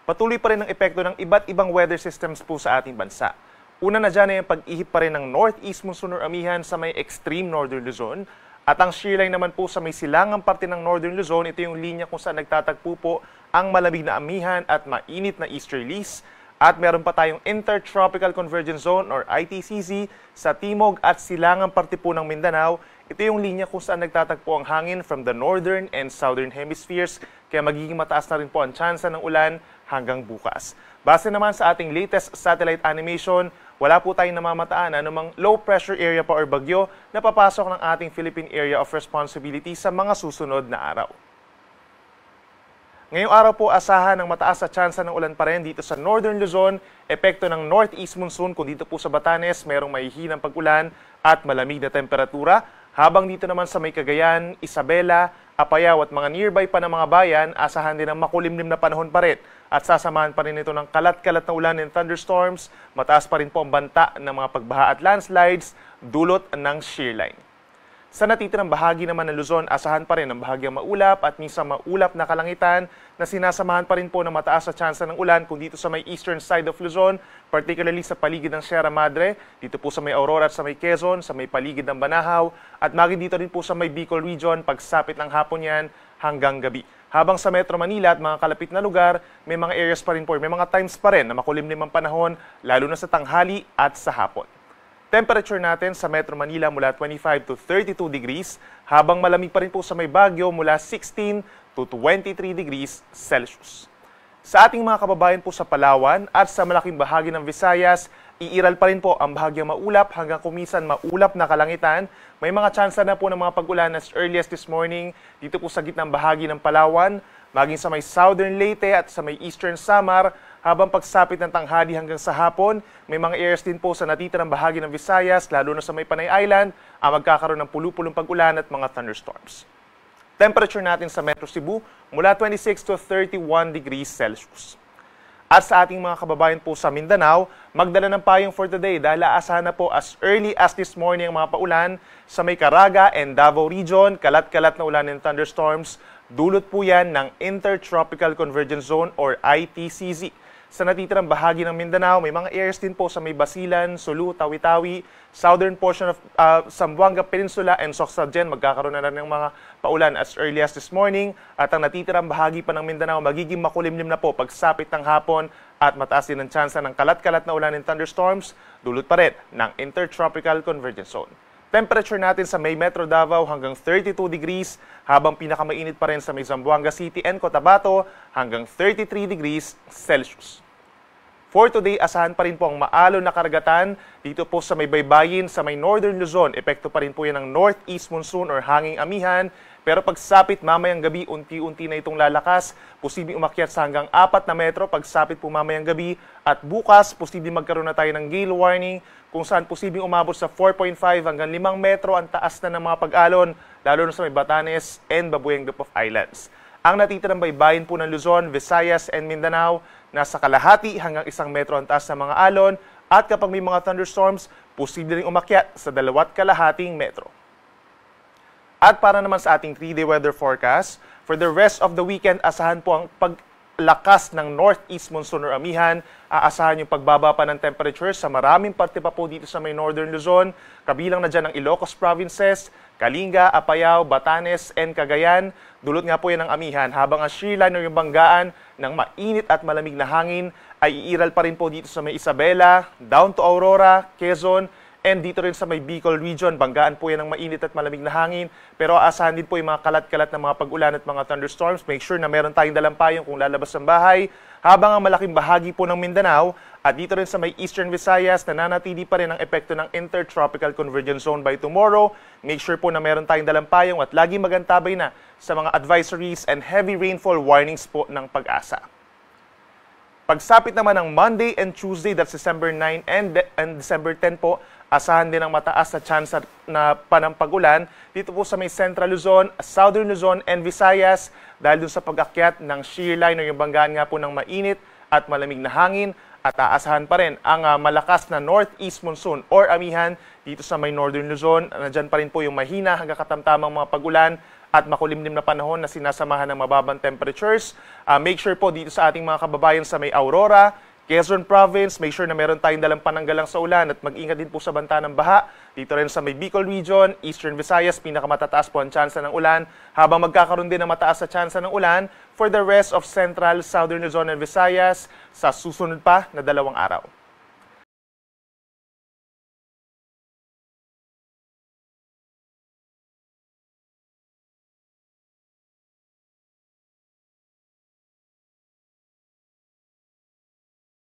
patuloy pa rin ang epekto ng iba't ibang weather systems po sa ating bansa. Una na dyan ay ang pag-ihip pa rin ng northeast monsoon or amihan sa may extreme northern Luzon. At ang shear line naman po sa may silangang parte ng northern Luzon, ito yung linya kung saan nagtatagpo po ang malamig na amihan at mainit na easterlies. At meron pa tayong Intertropical Convergence Zone or ITCZ sa timog at silangang parte po ng Mindanao. Ito yung linya kung saan nagtatagpo ang hangin from the northern and southern hemispheres, kaya magiging mataas na rin po ang tsansa ng ulan hanggang bukas. Base naman sa ating latest satellite animation, wala po tayong namamataan anumang low pressure area pa or bagyo na papasok ng ating Philippine Area of Responsibility sa mga susunod na araw. Ngayong araw po, asahan ng mataas na tsansa ng ulan pa rin dito sa Northern Luzon, epekto ng northeast monsoon kung dito po sa Batanes merong mahihinang pag-ulan at malamig na temperatura, habang dito naman sa may Cagayan, Isabela, Apayao at mga nearby pa ng mga bayan, asahan din ang makulimlim na panahon pa rin at sasamahan pa rin ito ng kalat-kalat na ulan and thunderstorms, mataas pa rin po ang banta ng mga pagbaha at landslides, dulot ng shear line. Sa natitirang bahagi naman ng Luzon, asahan pa rin ang bahagyang maulap at minsan maulap na kalangitan na sinasamahan pa rin po ng mataas na tsansa ng ulan kung dito sa may eastern side of Luzon, particularly sa paligid ng Sierra Madre, dito po sa may Aurora at sa may Quezon, sa may paligid ng Banahaw, at maging dito rin po sa may Bicol region, pagsapit ng hapon yan hanggang gabi. Habang sa Metro Manila at mga kalapit na lugar, may mga areas pa rin po, may mga times pa rin na makulimlim ang panahon, lalo na sa tanghali at sa hapon. Temperature natin sa Metro Manila mula 25 to 32 degrees, habang malamig pa rin po sa may Baguio mula 16 to 23 degrees Celsius. Sa ating mga kababayan po sa Palawan at sa malaking bahagi ng Visayas, iiral pa rin po ang bahagyang maulap hanggang kumisan maulap na kalangitan. May mga tsansa na po ng mga pag-ulan as early as this morning dito po sa gitnang bahagi ng Palawan, maging sa may Southern Leyte at sa may Eastern Samar. Habang pagsapit ng tanghali hanggang sa hapon, may mga areas din po sa natitirang bahagi ng Visayas, lalo na sa may Panay Island, ang magkakaroon ng pulu-pulong pag-ulan at mga thunderstorms. Temperature natin sa Metro Cebu mula 26 to 31 degrees Celsius. At sa ating mga kababayan po sa Mindanao, magdala ng payong for today dahil aasahan na po as early as this morning ang mga paulan sa may Caraga and Davao region, kalat-kalat na ulan and thunderstorms. Dulot po yan ng Intertropical Convergence Zone or ITCZ. Sa natitirang bahagi ng Mindanao, may mga areas din po sa may Basilan, Sulu, Tawi-Tawi, southern portion of Zamboanga Peninsula and Socsagen. Magkakaroon na rin ng mga paulan as early as this morning. At ang natitirang bahagi pa ng Mindanao, magiging makulimlim na po pagsapit ng hapon at mataas din ang tsansa ng kalat-kalat na ulan and thunderstorms, dulot pa rin ng Intertropical Convergence Zone. Temperature natin sa may Metro Davao hanggang 32 degrees, habang pinakamainit pa rin sa may Zamboanga City and Cotabato hanggang 33 degrees Celsius. For today, asahan pa rin po ang maalon na karagatan dito po sa may baybayin sa may Northern Luzon. Epekto pa rin po yan ng northeast monsoon or hanging amihan. Pero pagsapit mamayang gabi, unti-unti na itong lalakas. Posibleng umakyat sa hanggang 4 na metro pagsapit po mamayang gabi. At bukas, posibleng magkaroon na tayo ng gale warning kung saan posibleng umabot sa 4.5 hanggang 5 metro ang taas na ng mga pag-alon, lalo na sa may Batanes and Babueng Group of Islands. Ang natitirang baybayin po ng Luzon, Visayas and Mindanao, nasa kalahati hanggang 1 metro ang taas ng mga alon, at kapag may mga thunderstorms, posible ring umakyat sa 2.5 metro. At para naman sa ating 3-day weather forecast, for the rest of the weekend, asahan po ang paglakas ng northeast monsoon or amihan. Aasahan yung pagbaba pa ng temperature sa maraming parte pa po dito sa may Northern Luzon, kabilang na dyan ang Ilocos Provinces, Kalinga, Apayao, Batanes, and Cagayan. Dulot nga po yan ng amihan, habang ang shear line o yung banggaan ng mainit at malamig na hangin ay iiral pa rin po dito sa may Isabela, down to Aurora, Quezon, and dito rin sa may Bicol region. Banggaan po yan ng mainit at malamig na hangin. Pero aasahan din po yung mga kalat-kalat na mga pag-ulan at mga thunderstorms. Make sure na meron tayong dalang payong kung lalabas ng bahay. Habang ang malaking bahagi po ng Mindanao at dito rin sa may Eastern Visayas, nananatili pa rin ang epekto ng Intertropical Convergence Zone by tomorrow. Make sure po na meron tayong dalang payong at lagi magantabay na sa mga advisories and heavy rainfall warnings po ng Pag-asa. Pagsapit naman ng Monday and Tuesday, that's December 9 and December 10 po, asahan din ang mataas na chance na panampag-ulan dito po sa may Central Luzon, Southern Luzon and Visayas dahil dun sa pag-akyat ng shear line o yung banggaan nga po ng mainit at malamig na hangin, at aasahan pa rin ang malakas na northeast monsoon or amihan dito sa may Northern Luzon. Nandyan pa rin po yung mahina hanggang katamtamang mga pag-ulan at makulimlim na panahon na sinasamahan ng mababang temperatures. Make sure po dito sa ating mga kababayan sa may Aurora, Quezon Province, make sure na meron tayong dalang pananggalang sa ulan at mag-ingat din po sa banta ng baha. Dito rin sa may Bicol Region, Eastern Visayas, pinakamatataas po ang tsansa ng ulan, habang magkakaroon din ng mataas sa tsansa ng ulan for the rest of Central, Southern Luzon and Visayas sa susunod pa na 2 araw.